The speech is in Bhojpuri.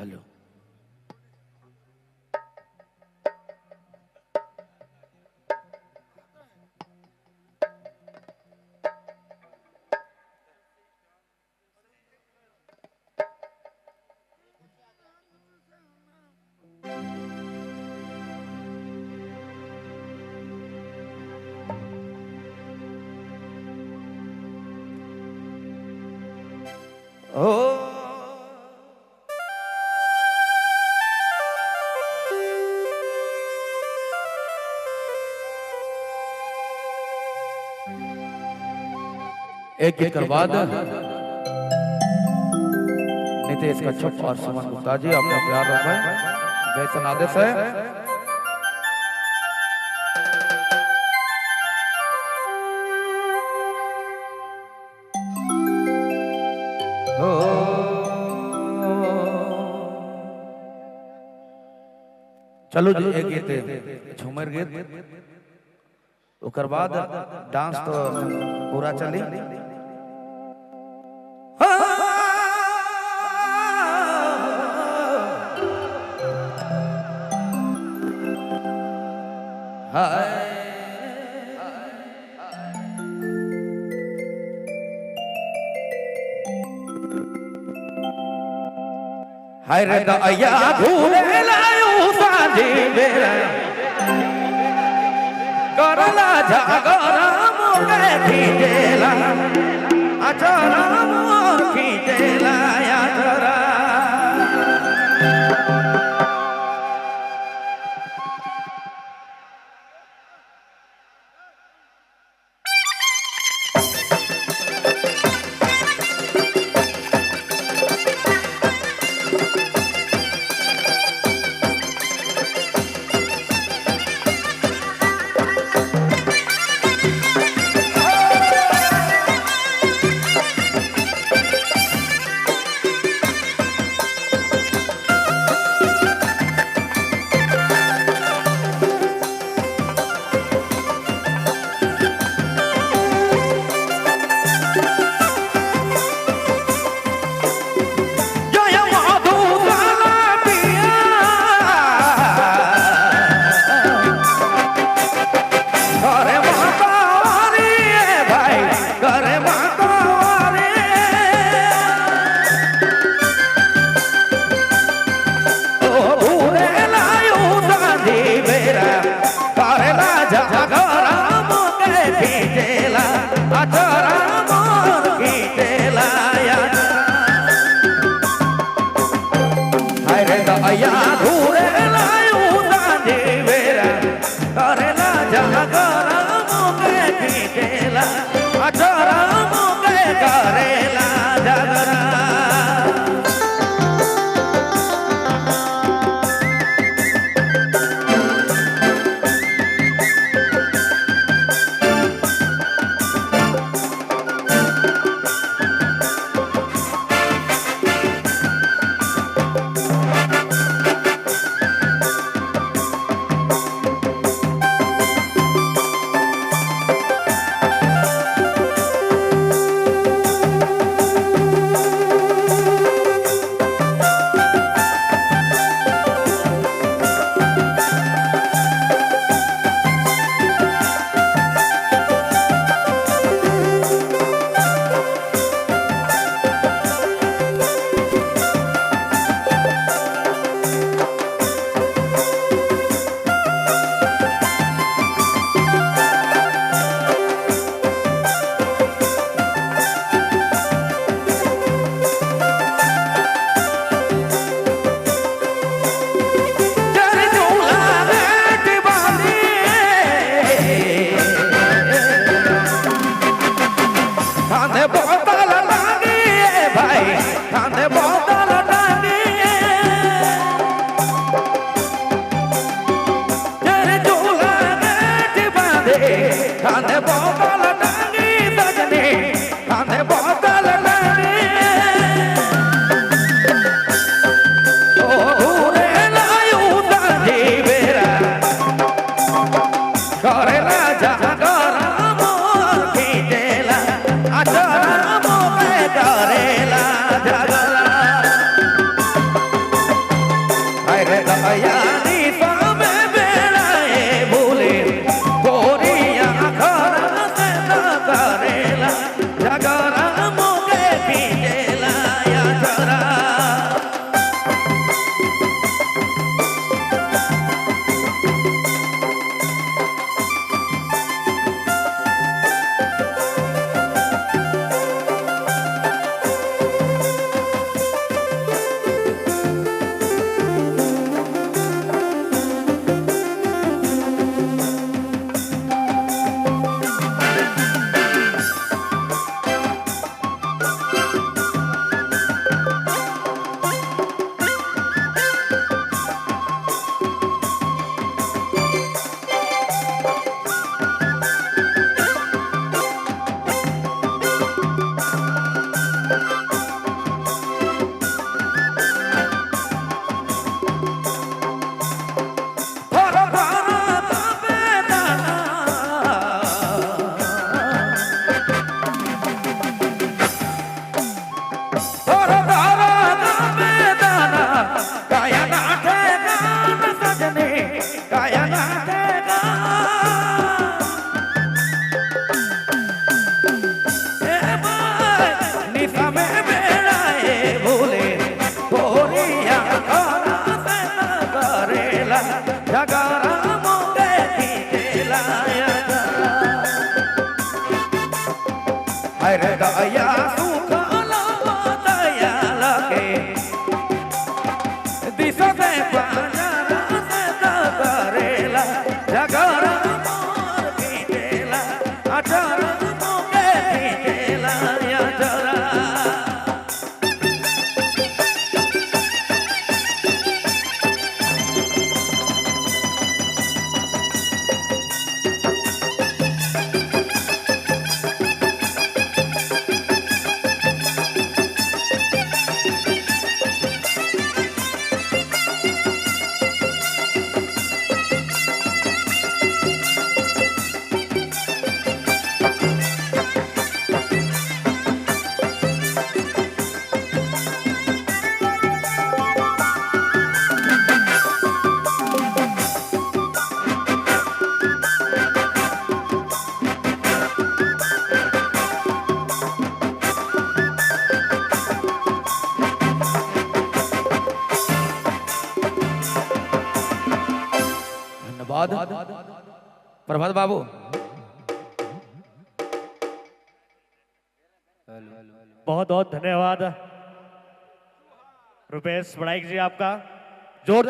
हेलो ओ एक गीत करवा दे नितेश कच्छप और सुमन गुप्ता जी अपना प्यार रखें जैसन आदेश है। चलो जी एक गीत झूमर गीत ओकर बाद डांस तो पूरा चली। हाय रे दया घूरे लायो साजी मेरा करला जागरा मोके खींचेला अचरा मोर खींचेला अचरा और तारा में दाना काया नाटे गान सजने काया नाटे गान निशा में बेड़ाए भूले बोरिया तारा से न करेला जगारा मोगे खींचेला अरे दया सुख दया लगे दिशा से पाना से करेला जगरा मोर खींचेला अचर मोगे खींचेला या जरा प्रभात बाबू बहुत बहुत धन्यवाद रुपेश बड़ाइक जी आपका जोर